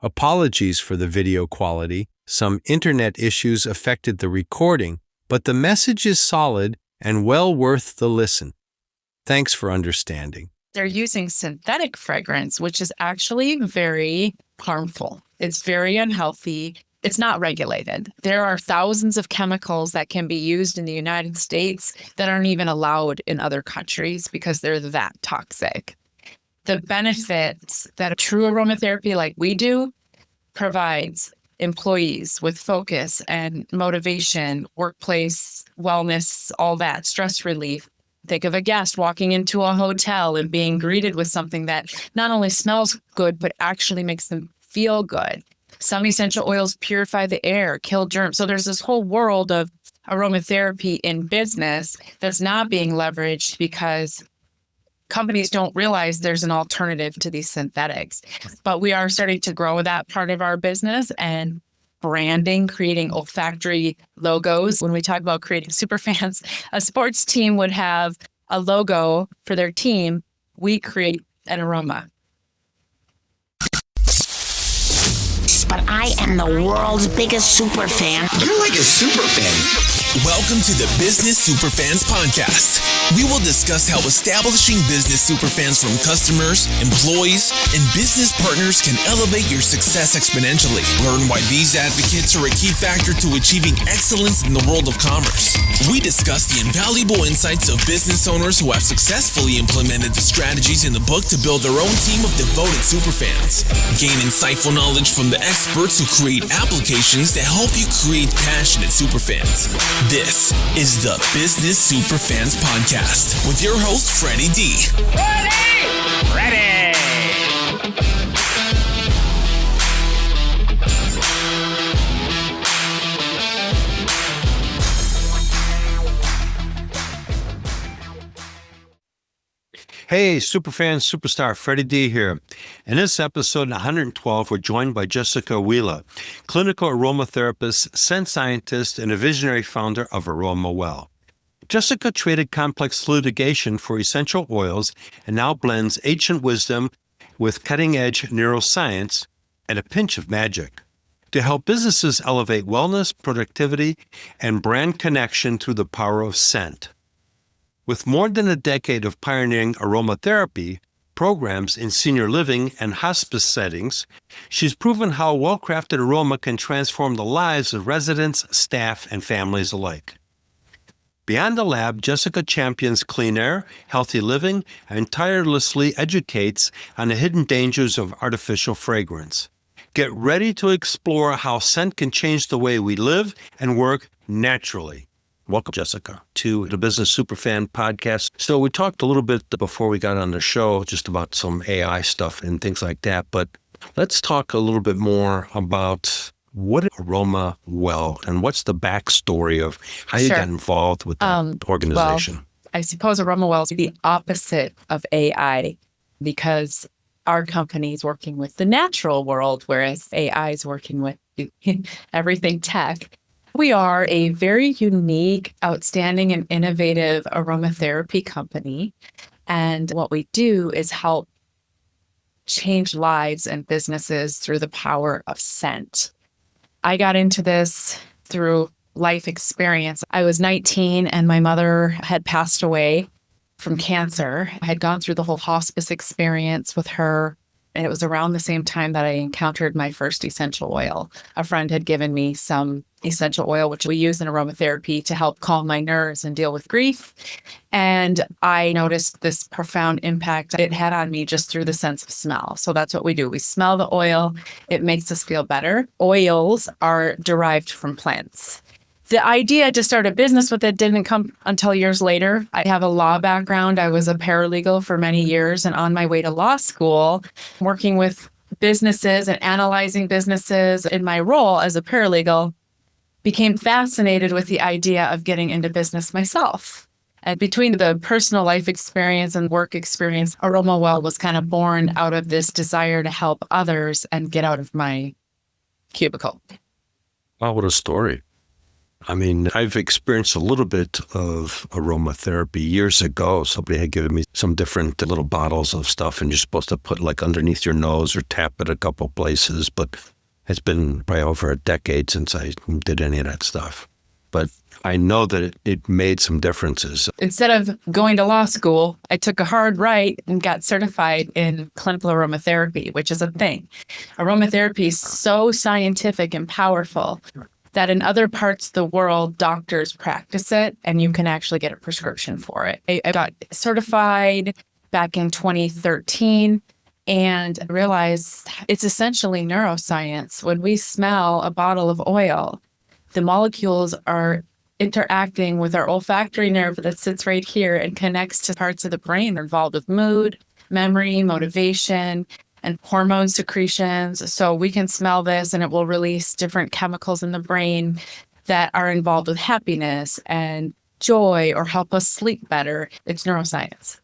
Apologies for the video quality. Some internet issues affected the recording, but the message is solid and well worth the listen. Thanks for understanding. They're using synthetic fragrance, which is actually very harmful. It's very unhealthy. It's not regulated. There are thousands of chemicals that can be used in the United States that aren't even allowed in other countries because they're that toxic. The benefits that a true aromatherapy like we do provides employees with focus and motivation, workplace wellness, all that, stress relief. Think of a guest walking into a hotel and being greeted with something that not only smells good, but actually makes them feel good. Some essential oils purify the air, kill germs. So there's this whole world of aromatherapy in business that's not being leveraged because companies don't realize there's an alternative to these synthetics. But we are starting to grow that part of our business and branding, creating olfactory logos. When we talk about creating Superfans, a sports team would have a logo for their team. We create an aroma. But I am the world's biggest super fan. You're like a super fan. Welcome to the Business Superfans podcast. We will discuss how establishing business superfans from customers, employees, and business partners can elevate your success exponentially. Learn why these advocates are a key factor to achieving excellence in the world of commerce. We discuss the invaluable insights of business owners who have successfully implemented the strategies in the book to build their own team of devoted superfans. Gain insightful knowledge from the experts who create applications that help you create passionate superfans. This is the Business Superfans podcast with your host, Freddy D. Ready! Hey, Superfan Superstar, Freddy D here. In this episode 112, we're joined by Jessica Wiehle, clinical aromatherapist, scent scientist, and a visionary founder of Aroma Well. Jessica traded complex litigation for essential oils and now blends ancient wisdom with cutting-edge neuroscience and a pinch of magic to help businesses elevate wellness, productivity, and brand connection through the power of scent. With more than a decade of pioneering aromatherapy programs in senior living and hospice settings, she's proven how a well-crafted aroma can transform the lives of residents, staff, and families alike. Beyond the lab, Jessica champions clean air, healthy living, and tirelessly educates on the hidden dangers of artificial fragrance. Get ready to explore how scent can change the way we live and work naturally. Welcome, Jessica, to the Business Superfan podcast. So we talked a little bit before we got on the show just about some AI stuff and things like that, but let's talk a little bit more about what is Aroma Well and what's the backstory of how you got involved with the organization? Well, I suppose Aroma Well is the opposite of AI because our company is working with the natural world, whereas AI is working with everything tech. We are a very unique, outstanding, and innovative aromatherapy company. And what we do is help change lives and businesses through the power of scent. I got into this through life experience. I was 19 and my mother had passed away from cancer. I had gone through the whole hospice experience with her. And it was around the same time that I encountered my first essential oil. A friend had given me some essential oil, which we use in aromatherapy to help calm my nerves and deal with grief. And I noticed this profound impact it had on me just through the sense of smell. So that's what we do. We smell the oil. It makes us feel better. Oils are derived from plants. The idea to start a business with it didn't come until years later. I have a law background. I was a paralegal for many years, and on my way to law school, working with businesses and analyzing businesses in my role as a paralegal, became fascinated with the idea of getting into business myself. And between the personal life experience and work experience, Aroma Well was kind of born out of this desire to help others and get out of my cubicle. Wow, what a story. I mean, I've experienced a little bit of aromatherapy years ago. Somebody had given me some different little bottles of stuff, and you're supposed to put like underneath your nose or tap it a couple places. But it's been probably over a decade since I did any of that stuff. But I know that it made some differences. Instead of going to law school, I took a hard right and got certified in clinical aromatherapy, which is a thing. Aromatherapy is so scientific and powerful that in other parts of the world, doctors practice it and you can actually get a prescription for it. I got certified back in 2013 and realized it's essentially neuroscience. When we smell a bottle of oil, the molecules are interacting with our olfactory nerve that sits right here and connects to parts of the brain that are involved with mood, memory, motivation, and hormone secretions. So we can smell this and it will release different chemicals in the brain that are involved with happiness and joy or help us sleep better. It's neuroscience.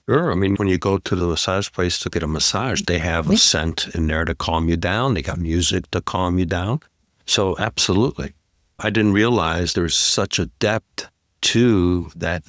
Sure. I mean, when you go to the massage place to get a massage, they have a scent in there to calm you down. They got music to calm you down. So absolutely. I didn't realize there's such a depth to that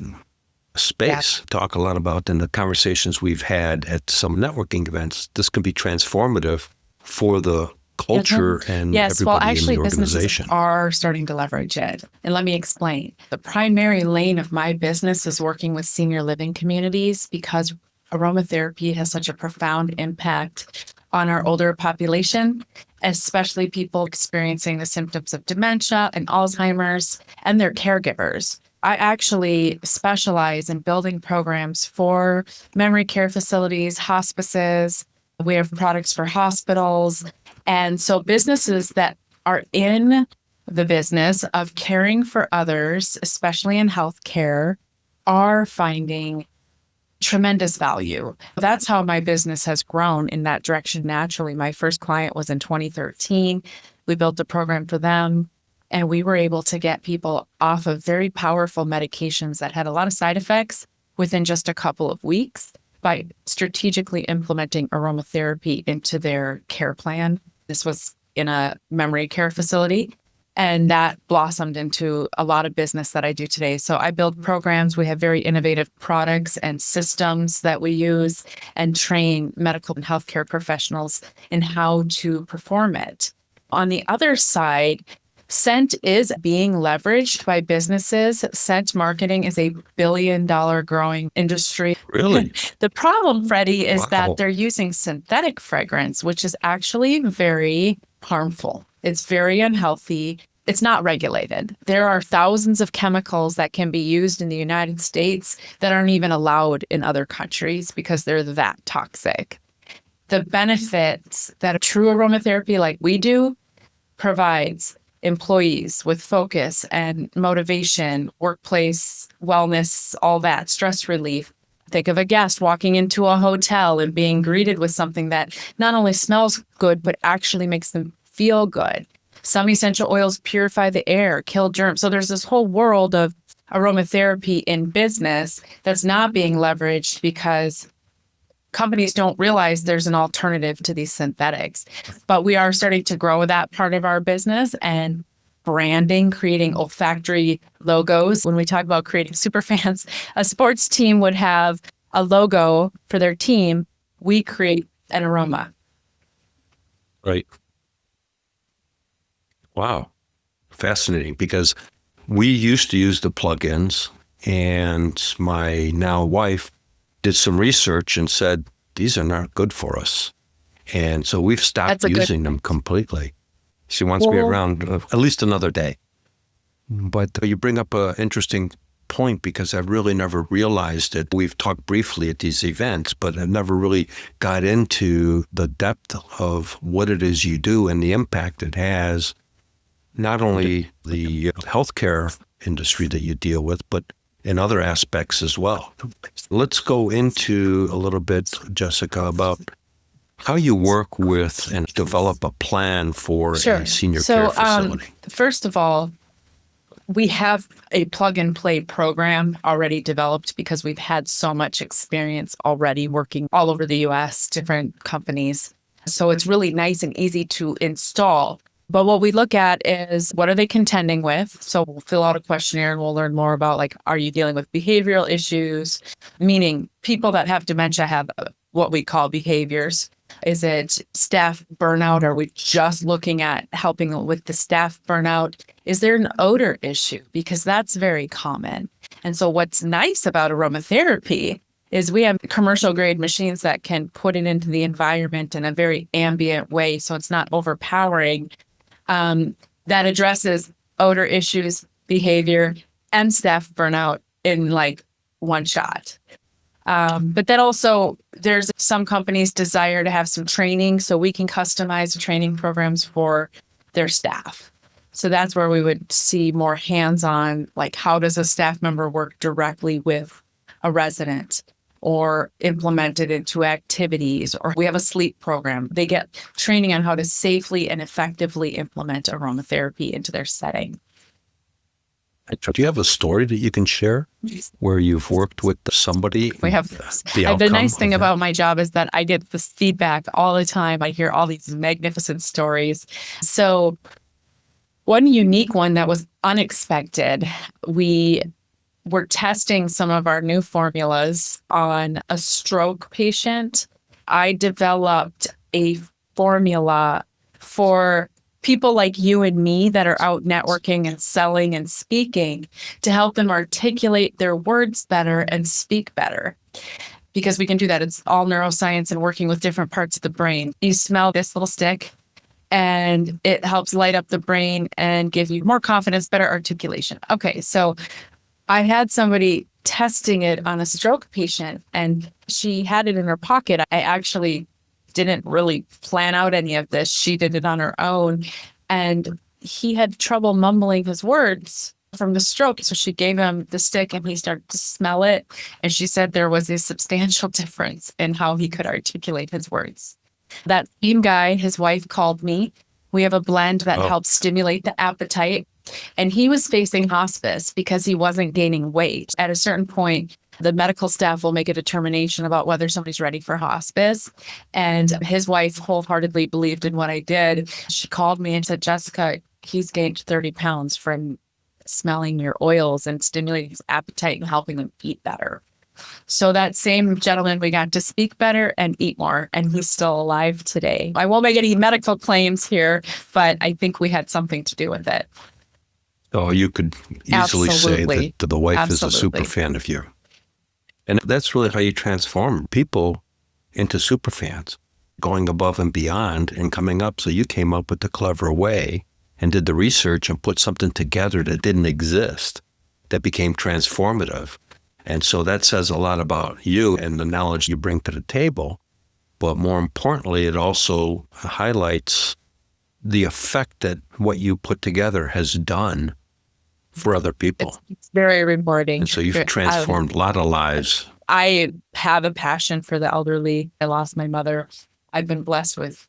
space. Yeah. Talk a lot about in the conversations we've had at some networking events. This can be transformative for the culture and everybody in the organization. Businesses are starting to leverage it. And let me explain. The primary lane of my business is working with senior living communities because aromatherapy has such a profound impact on our older population, especially people experiencing the symptoms of dementia and Alzheimer's and their caregivers. I actually specialize in building programs for memory care facilities, hospices. We have products for hospitals. And so businesses that are in the business of caring for others, especially in healthcare, are finding tremendous value. That's how my business has grown in that direction naturally. My first client was in 2013. We built a program for them, and we were able to get people off of very powerful medications that had a lot of side effects within just a couple of weeks by strategically implementing aromatherapy into their care plan. This was in a memory care facility, and that blossomed into a lot of business that I do today. So I build programs. We have very innovative products and systems that we use and train medical and healthcare professionals in how to perform it. On the other side, scent is being leveraged by businesses. Scent marketing is a billion-dollar growing industry. Really? The problem, Freddie, is Wow. that they're using synthetic fragrance, which is actually very harmful. It's very unhealthy. It's not regulated. There are thousands of chemicals that can be used in the United States that aren't even allowed in other countries because they're that toxic. The benefits that a true aromatherapy like we do provides employees with focus and motivation, workplace wellness, all that, stress relief. Think of a guest walking into a hotel and being greeted with something that not only smells good, but actually makes them feel good. Some essential oils purify the air, kill germs. So there's this whole world of aromatherapy in business that's not being leveraged because companies don't realize there's an alternative to these synthetics. But we are starting to grow that part of our business and branding, creating olfactory logos. When we talk about creating Superfans, a sports team would have a logo for their team. We create an aroma. Right. Wow. Fascinating, because we used to use the plugins, and my now wife did some research and said, these are not good for us. And so we've stopped using them completely. She wants me around at least another day. But you bring up an interesting point, because I've really never realized it. We've talked briefly at these events, but I never really got into the depth of what it is you do and the impact it has, not only the healthcare industry that you deal with, but in other aspects as well. Let's go into a little bit, Jessica, about how you work with and develop a plan for a senior care facility. First of all, we have a plug and play program already developed because we've had so much experience already working all over the US, different companies. So it's really nice and easy to install. But what we look at is what are they contending with? So we'll fill out a questionnaire and we'll learn more about like, are you dealing with behavioral issues? Meaning people that have dementia have what we call behaviors. Is it staff burnout? Are we just looking at helping with the staff burnout? Is there an odor issue? Because that's very common. And so what's nice about aromatherapy is we have commercial grade machines that can put it into the environment in a very ambient way. So it's not overpowering. That addresses odor issues, behavior, and staff burnout in like one shot. But then also there's some companies desire to have some training so we can customize training programs for their staff. So that's where we would see more hands-on, like how does a staff member work directly with a resident or implement it into activities, or we have a sleep program. They get training on how to safely and effectively implement aromatherapy into their setting. Do you have a story that you can share where you've worked with somebody? We have the nice thing about my job is that I get this feedback all the time. I hear all these magnificent stories. So one unique one that was unexpected, we were testing some of our new formulas on a stroke patient. I developed a formula for people like you and me that are out networking and selling and speaking to help them articulate their words better and speak better. Because we can do that. It's all neuroscience and working with different parts of the brain. You smell this little stick and it helps light up the brain and give you more confidence, better articulation. Okay, so I had somebody testing it on a stroke patient and she had it in her pocket. I actually didn't really plan out any of this. She did it on her own. And he had trouble mumbling his words from the stroke. So she gave him the stick and he started to smell it. And she said there was a substantial difference in how he could articulate his words. That same guy, his wife called me. We have a blend that helps stimulate the appetite. And he was facing hospice because he wasn't gaining weight. At a certain point, the medical staff will make a determination about whether somebody's ready for hospice. And his wife wholeheartedly believed in what I did. She called me and said, Jessica, he's gained 30 pounds from smelling your oils and stimulating his appetite and helping him eat better. So that same gentleman, we got to speak better and eat more, and he's still alive today. I won't make any medical claims here, but I think we had something to do with it. So you could easily say that the wife is a super fan of you. And that's really how you transform people into super fans, going above and beyond and coming up. So you came up with the clever way and did the research and put something together that didn't exist, that became transformative. And so that says a lot about you and the knowledge you bring to the table. But more importantly, it also highlights the effect that what you put together has done for other people. It's very rewarding. And so you've transformed a lot of lives. I have a passion for the elderly. I lost my mother. I've been blessed with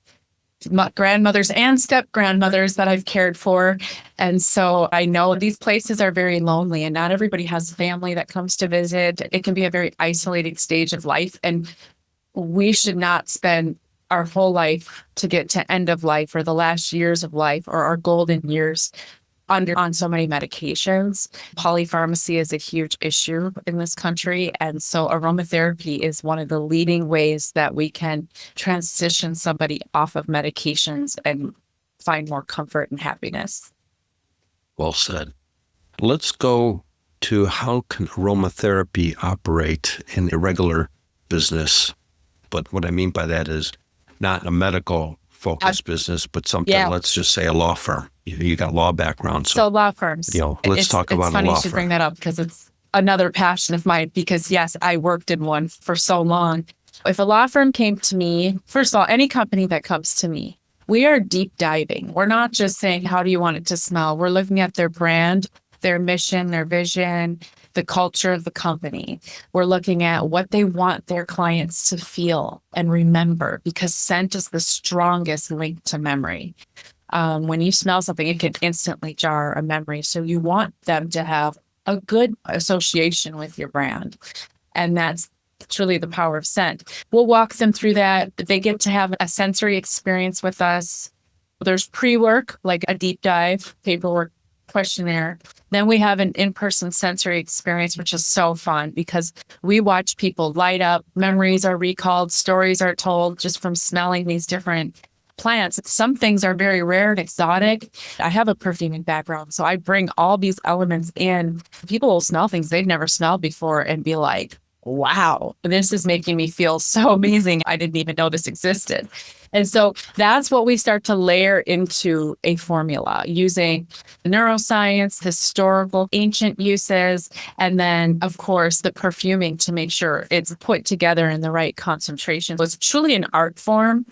grandmothers and step-grandmothers that I've cared for. And so I know these places are very lonely and not everybody has family that comes to visit. It can be a very isolating stage of life. And we should not spend our whole life to get to end of life or the last years of life or our golden years on so many medications. Polypharmacy is a huge issue in this country. And so aromatherapy is one of the leading ways that we can transition somebody off of medications and find more comfort and happiness. Well said. Let's go to how can aromatherapy operate in a regular business. But what I mean by that is not a medical focused business, but something, let's just say a law firm. You got law background. So law firms. Let's talk about a law firm. It's funny you should bring that up because it's another passion of mine because yes, I worked in one for so long. If a law firm came to me, first of all, any company that comes to me, we are deep diving. We're not just saying, how do you want it to smell? We're looking at their brand, their mission, their vision, the culture of the company. We're looking at what they want their clients to feel and remember because scent is the strongest link to memory. When you smell something, it can instantly jar a memory. So you want them to have a good association with your brand. And that's truly the power of scent. We'll walk them through that. They get to have a sensory experience with us. There's pre-work, like a deep dive, paperwork, questionnaire. Then we have an in-person sensory experience, which is so fun because we watch people light up, memories are recalled, stories are told just from smelling these different plants. Some things are very rare and exotic. I have a perfuming background, so I bring all these elements in. People will smell things they've never smelled before and be like, wow, this is making me feel so amazing. I didn't even know this existed. And so that's what we start to layer into a formula using neuroscience, historical, ancient uses, and then, of course, the perfuming to make sure it's put together in the right concentration. So it's truly an art form.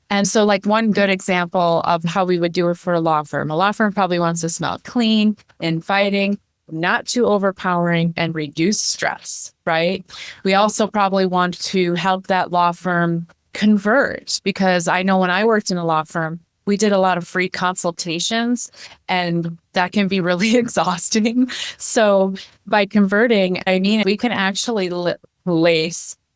And so like one good example of how we would do it for a law firm probably wants to smell clean, inviting, not too overpowering, and reduce stress, right? We also probably want to help that law firm convert, because I know when I worked in a law firm, we did a lot of free consultations and that can be really exhausting. So by converting, I mean, we can actually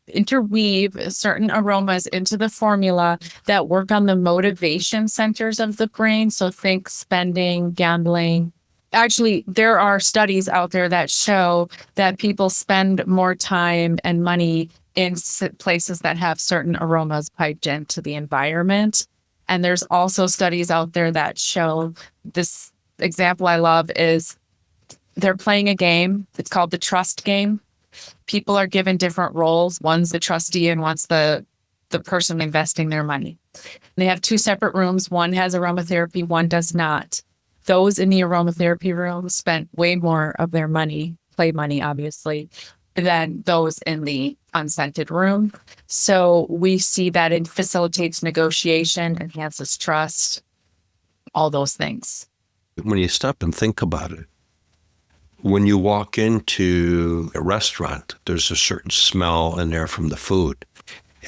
interweave certain aromas into the formula that work on the motivation centers of the brain. So think spending, gambling. Actually, there are studies out there that show that people spend more time and money in places that have certain aromas piped into the environment. And there's also studies out there that show this example I love is they're playing a game. It's called the trust game. People are given different roles. One's the trustee and one's the person investing their money. They have two separate rooms. One has aromatherapy, one does not. Those in the aromatherapy room spent way more of their money, play money, obviously, than those in the unscented room. So we see that it facilitates negotiation, enhances trust, all those things. When you stop and think about it, when you walk into a restaurant, there's a certain smell in there from the food.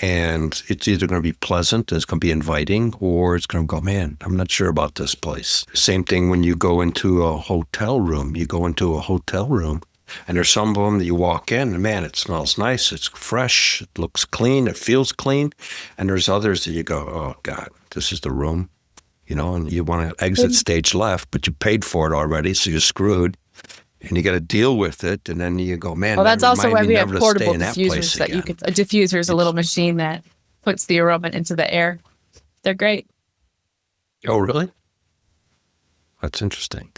And it's either going to be pleasant, it's going to be inviting, or it's going to go, man, I'm not sure about this place. Same thing when you go into a hotel room. You go into a hotel room, and there's some of them that you walk in, and man, it smells nice, it's fresh, it looks clean, it feels clean. And there's others that you go, oh, God, this is the room, and you want to exit stage left, but you paid for it already, so you're screwed. And you got to deal with it, and then you go, man. Well, that's also why we have portable diffusers that you can. A diffuser is a little machine that puts the aroma into the air. They're great. Oh, really? That's interesting.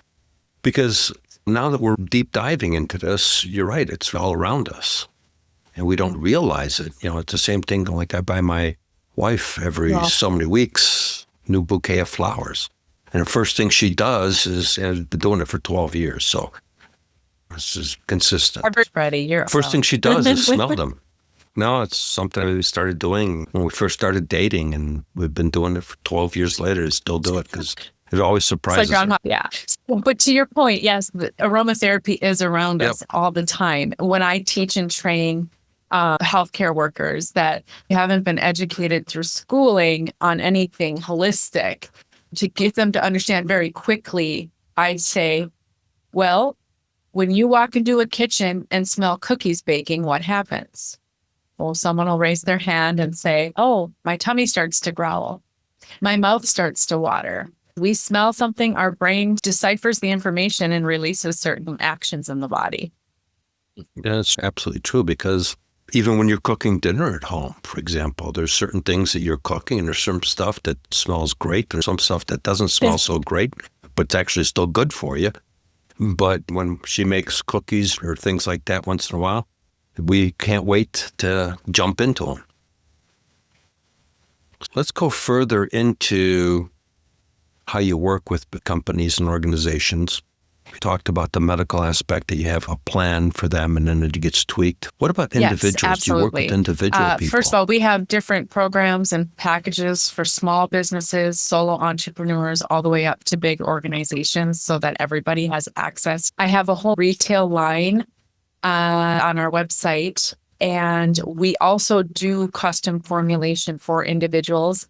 Because now that we're deep diving into this, you're right. It's all around us, and we don't realize it. It's the same thing. Like I buy my wife every so many weeks new bouquet of flowers, and the first thing she does is, and I've been doing it for 12 years, so. This is consistent. First thing she does is smell them. No, it's something we started doing when we first started dating, and we've been doing it for 12 years later. Still do it because it always surprises her. Yeah. But to your point, yes, the aromatherapy is around us all the time. When I teach and train healthcare workers that haven't been educated through schooling on anything holistic, to get them to understand very quickly, I say, well, when you walk into a kitchen and smell cookies baking, what happens? Well, someone will raise their hand and say, oh, my tummy starts to growl. My mouth starts to water. We smell something, our brain deciphers the information and releases certain actions in the body. That's absolutely true, because even when you're cooking dinner at home, for example, there's certain things that you're cooking, and there's some stuff that smells great, and some stuff that doesn't smell so great, but it's actually still good for you. But when she makes cookies or things like that once in a while, we can't wait to jump into them. Let's go further into how you work with companies and organizations. We talked about the medical aspect, that you have a plan for them and then it gets tweaked. What about individuals? Yes, absolutely. Do you work with individual people? First of all, we have different programs and packages for small businesses, solo entrepreneurs, all the way up to big organizations so that everybody has access. I have a whole retail line on our website, and we also do custom formulation for individuals.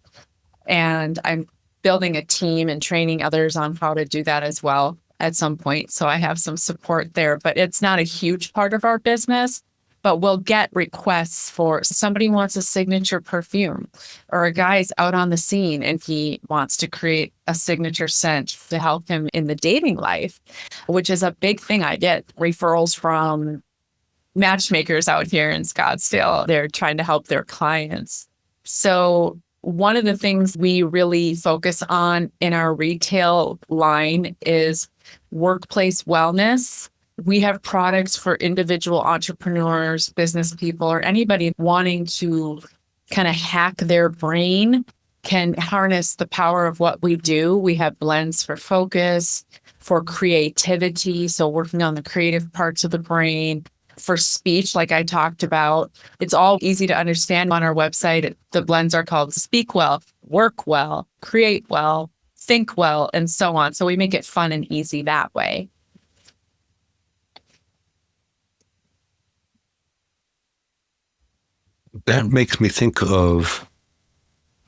And I'm building a team and training others on how to do that as well at some point. So I have some support there, but it's not a huge part of our business. but we'll get requests for somebody wants a signature perfume, or a guy's out on the scene and he wants to create a signature scent to help him in the dating life, which is a big thing. I get referrals from matchmakers out here in Scottsdale. They're trying to help their clients. So one of the things we really focus on in our retail line is workplace wellness. We have products for individual entrepreneurs, business people, or anybody wanting to kind of hack their brain can harness the power of what we do. We have blends for focus, for creativity, so working on the creative parts of the brain, for speech, like I talked about. It's all easy to understand on our website. The blends are called Speak Well, Work Well, Create Well, Think Well, and so on. So we make it fun and easy that way. That makes me think of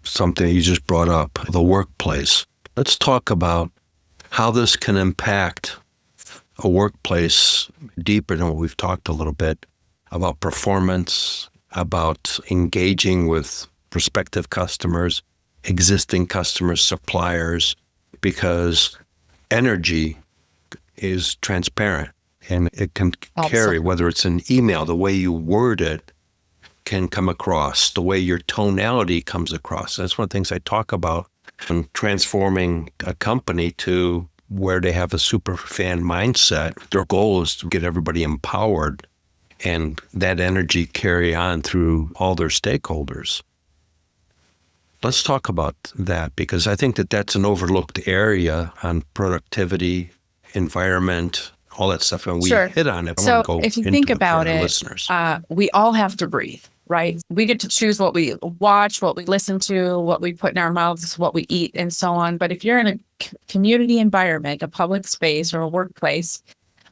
something you just brought up, the workplace. Let's talk about how this can impact a workplace deeper than what we've talked a little bit about performance, about engaging with prospective customers, existing customers, suppliers, because energy is transparent and it can carry, whether it's an email, the way you word it can come across, the way your tonality comes across. That's one of the things I talk about in transforming a company to where they have a super fan mindset. Their goal is to get everybody empowered and that energy carry on through all their stakeholders. Let's talk about that, because I think that that's an overlooked area on productivity, environment, all that stuff. And we hit on it. So if you think about it, we all have to breathe, right? We get to choose what we watch, what we listen to, what we put in our mouths, what we eat, and so on. But if you're in a community environment, a public space, or a workplace,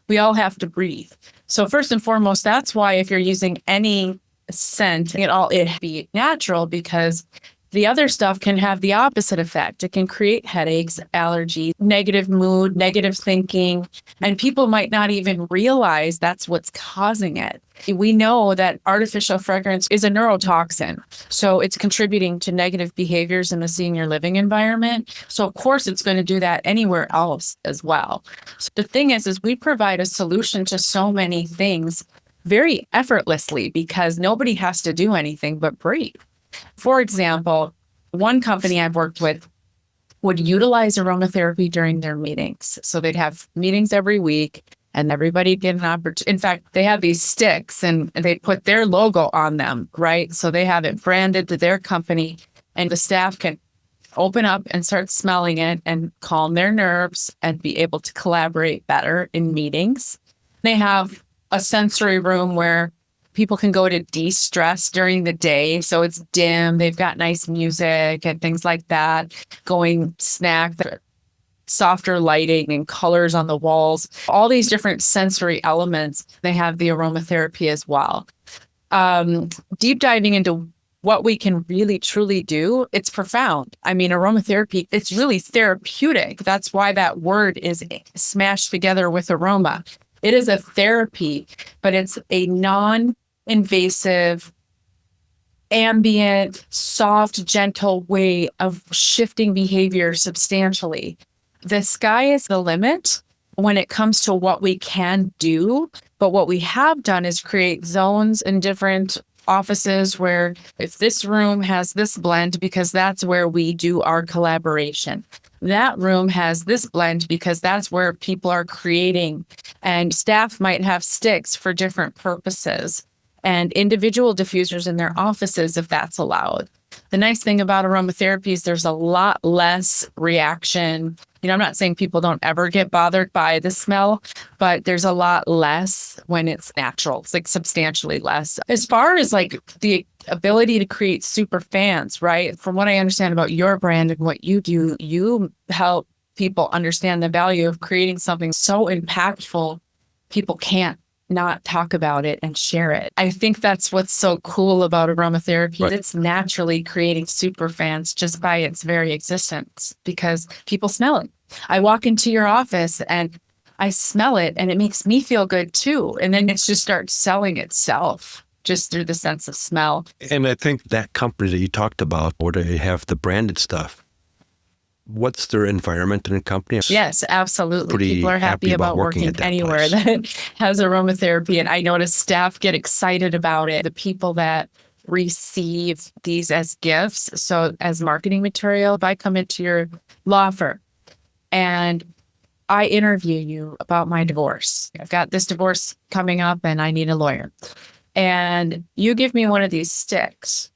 we all have to breathe. So first and foremost, that's why if you're using any scent at all, it be natural, because the other stuff can have the opposite effect. It can create headaches, allergies, negative mood, negative thinking, and people might not even realize that's what's causing it. We know that artificial fragrance is a neurotoxin, so it's contributing to negative behaviors in the senior living environment. So of course it's going to do that anywhere else as well. So the thing is we provide a solution to so many things very effortlessly, because nobody has to do anything but breathe. For example, one company I've worked with would utilize aromatherapy during their meetings. So they'd have meetings every week and everybody get an opportunity. In fact, they have these sticks and they put their logo on them, right? So they have it branded to their company, and the staff can open up and start smelling it and calm their nerves and be able to collaborate better in meetings. They have a sensory room where people can go to de-stress during the day. So it's dim, they've got nice music and things like that, going snack, softer lighting and colors on the walls, all these different sensory elements. They have the aromatherapy as well. Deep diving into what we can really truly do, it's profound. I mean, aromatherapy, it's really therapeutic. That's why that word is smashed together with aroma. It is a therapy, but it's a non-invasive, ambient, soft, gentle way of shifting behavior substantially. The sky is the limit when it comes to what we can do, but what we have done is create zones in different offices where if this room has this blend, because that's where we do our collaboration. That room has this blend because that's where people are creating, and staff might have sticks for different purposes, and individual diffusers in their offices if that's allowed. The nice thing about aromatherapy is there's a lot less reaction. You know, I'm not saying people don't ever get bothered by the smell, but there's a lot less when it's natural. It's like substantially less. As far as like the ability to create super fans, right? From what I understand about your brand and what you do, you help people understand the value of creating something so impactful, people can't not talk about it and share it. I think that's what's so cool about aromatherapy. Right. It's naturally creating super fans just by its very existence because people smell it. I walk into your office and I smell it and it makes me feel good too. And then it just starts selling itself just through the sense of smell. And I think that company that you talked about, where they have the branded stuff, what's their environment in the company? Yes, absolutely. Pretty People are happy about working at that anywhere place. that has aromatherapy. And I notice staff get excited about it. The people that receive these as gifts, so as marketing material, if I come into your law firm and I interview you about my divorce, I've got this divorce coming up and I need a lawyer, and you give me one of these sticks.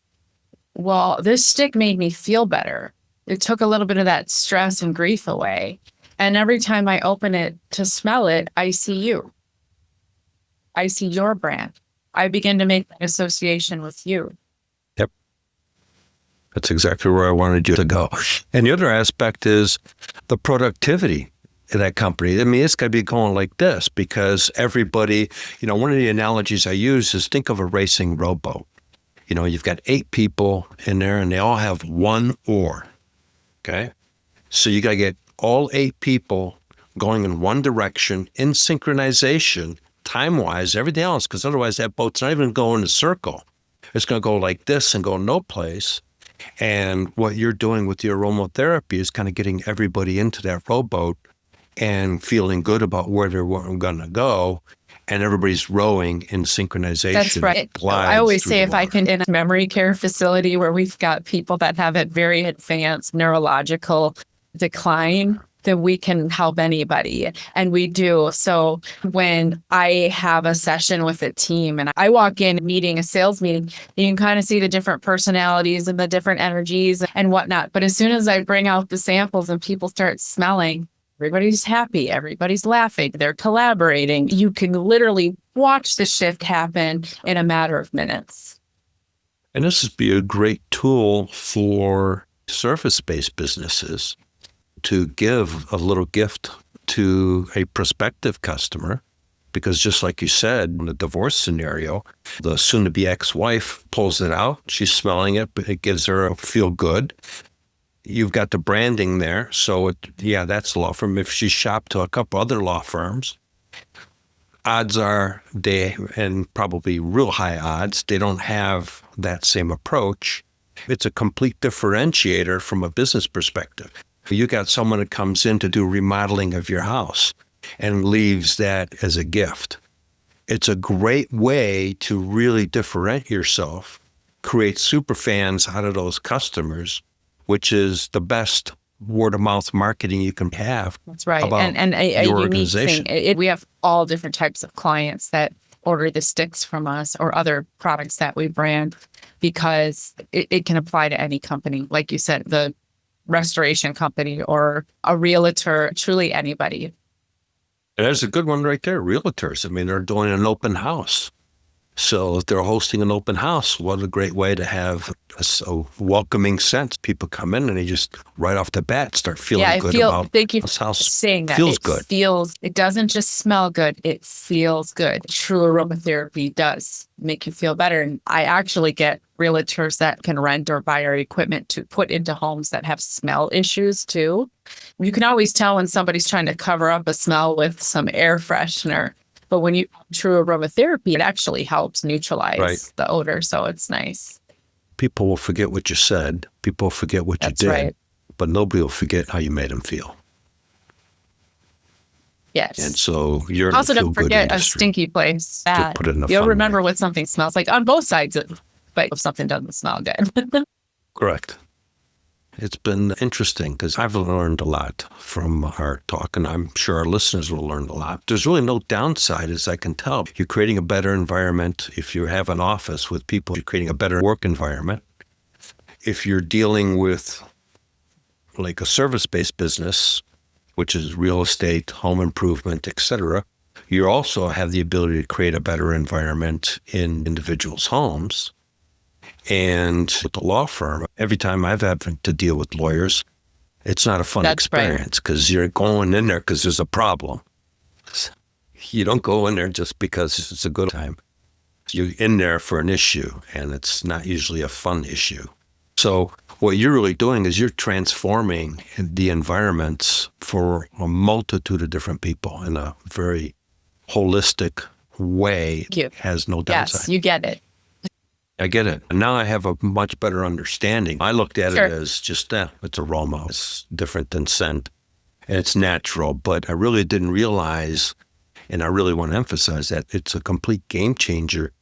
Well, this stick made me feel better. It took a little bit of that stress and grief away. And every time I open it to smell it, I see you. I see your brand. I begin to make an association with you. Yep. That's exactly where I wanted you to go. And the other aspect is the productivity in that company. I mean, it's got to be going like this because everybody, one of the analogies I use is think of a racing rowboat. You've got 8 people in there and they all have one oar. Okay. So you got to get all 8 people going in one direction in synchronization, time-wise, everything else, because otherwise that boat's not even going in a circle. It's going to go like this and go no place. And what you're doing with the aromatherapy is kind of getting everybody into that rowboat and feeling good about where they're going to go. And everybody's rowing in synchronization. That's right. I always say if I can, in a memory care facility where we've got people that have a very advanced neurological decline, then we can help anybody. And we do. So when I have a session with a team and I walk in a sales meeting, you can kind of see the different personalities and the different energies and whatnot. But as soon as I bring out the samples and people start smelling, everybody's happy. Everybody's laughing. They're collaborating. You can literally watch the shift happen in a matter of minutes. And this would be a great tool for service-based businesses to give a little gift to a prospective customer. Because just like you said, in the divorce scenario, the soon-to-be ex-wife pulls it out. She's smelling it, but it gives her a feel good. You've got the branding there. So, that's a law firm. If she shopped to a couple other law firms, odds are and probably real high odds, they don't have that same approach. It's a complete differentiator from a business perspective. You got someone that comes in to do remodeling of your house and leaves that as a gift. It's a great way to really differentiate yourself, create superfans out of those customers, which is the best word-of-mouth marketing you can have. That's right. About and a your unique organization. thing, we have all different types of clients that order the sticks from us or other products that we brand because it can apply to any company. Like you said, the restoration company or a realtor, truly anybody. And there's a good one right there, realtors. I mean, they're doing an open house. So if they're hosting an open house, what a great way to have a welcoming sense. People come in and they just right off the bat start feeling good about thank you this for house. saying that. Feels good. It doesn't just smell good, it feels good. True aromatherapy does make you feel better. And I actually get realtors that can rent or buy our equipment to put into homes that have smell issues too. You can always tell when somebody's trying to cover up a smell with some air freshener. But when you true aromatherapy, it actually helps neutralize the odor. So it's nice. People will forget what you said. People will forget what you did. Right. But nobody will forget how you made them feel. Yes. And so you're also, don't forget industry. A stinky place. Bad. Put it in a You'll fun remember way. what something smells like on both sides of it. But if something doesn't smell good. Correct. It's been interesting because I've learned a lot from our talk, and I'm sure our listeners will learn a lot. There's really no downside, as I can tell. You're creating a better environment. If you have an office with people, you're creating a better work environment. If you're dealing with like a service-based business, which is real estate, home improvement, etc., you also have the ability to create a better environment in individuals' homes. And with the law firm, every time I've had to deal with lawyers, it's not a fun experience because you're going in there because there's a problem. You don't go in there just because it's a good time. You're in there for an issue, and it's not usually a fun issue. So what you're really doing is you're transforming the environments for a multitude of different people in a very holistic way. Thank you. Has no downside. Yes, you get it. I get it. And now I have a much better understanding. I looked at Sure. it as just, it's aroma. It's different than scent. And it's natural. But I really didn't realize, and I really want to emphasize that, it's a complete game changer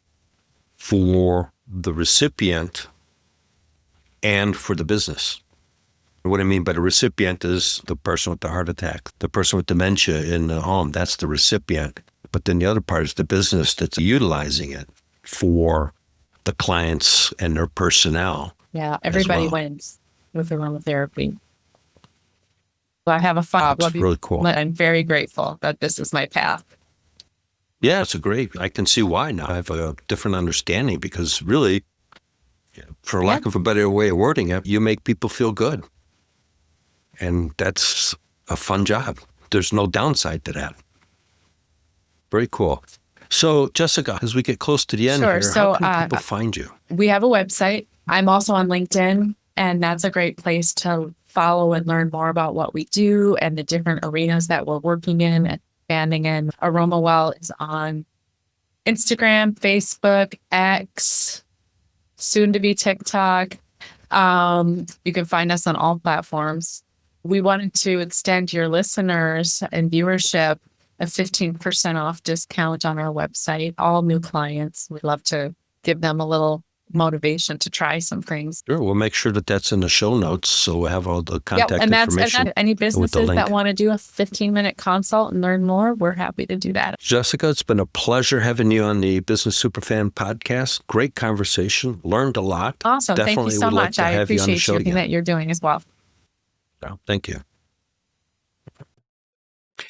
for the recipient and for the business. What I mean by the recipient is the person with the heart attack, the person with dementia in the home. That's the recipient. But then the other part is the business that's utilizing it for the clients and their personnel. Yeah, everybody wins with aromatherapy. So I have a fun. That's really cool. I'm very grateful that this is my path. Yeah, it's I can see why now. I have a different understanding because really, for lack of a better way of wording it, you make people feel good. And that's a fun job. There's no downside to that. Very cool. So, Jessica, as we get close to the end here, So, how can people find you? We have a website. I'm also on LinkedIn, and that's a great place to follow and learn more about what we do and the different arenas that we're working in and expanding in. Aroma Well is on Instagram, Facebook, X, soon to be TikTok. You can find us on all platforms. We wanted to extend your listeners and viewership a 15% off discount on our website. All new clients, we'd love to give them a little motivation to try some things. Sure, we'll make sure that that's in the show notes, so we'll have all the contact information. And any businesses that want to do a 15-minute consult and learn more, we're happy to do that. Jessica, it's been a pleasure having you on the Business Superfan podcast. Great conversation. Learned a lot. Awesome. Definitely Thank you so would like much. to I have you on the appreciate show everything again. that you're doing as well. Thank you.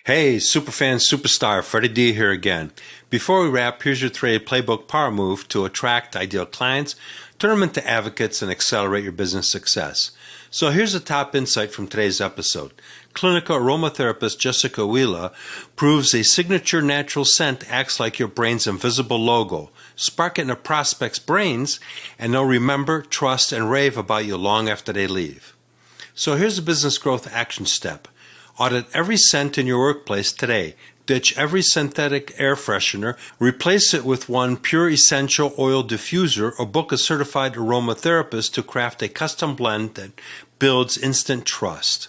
Hey, Superfan Superstar, Freddy D here again. Before we wrap, here's your trade playbook power move to attract ideal clients, turn them into advocates, and accelerate your business success. So here's a top insight from today's episode. Clinical aromatherapist Jessica Wiehle proves a signature natural scent acts like your brain's invisible logo. Spark it in a prospect's brains, and they'll remember, trust, and rave about you long after they leave. So here's a business growth action step. Audit every scent in your workplace today. Ditch every synthetic air freshener, replace it with one pure essential oil diffuser, or book a certified aromatherapist to craft a custom blend that builds instant trust.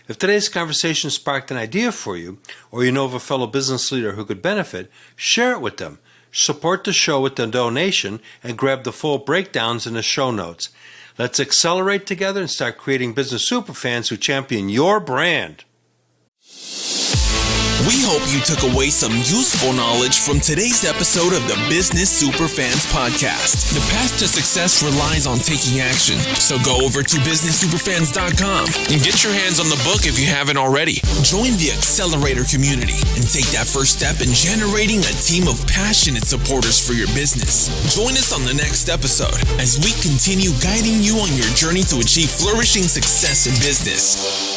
If today's conversation sparked an idea for you, or you know of a fellow business leader who could benefit, share it with them. Support the show with a donation and grab the full breakdowns in the show notes. Let's accelerate together and start creating business superfans who champion your brand. We hope you took away some useful knowledge from today's episode of the Business Superfans podcast. The path to success relies on taking action. So go over to businesssuperfans.com and get your hands on the book if you haven't already. Join the Accelerator community and take that first step in generating a team of passionate supporters for your business. Join us on the next episode as we continue guiding you on your journey to achieve flourishing success in business.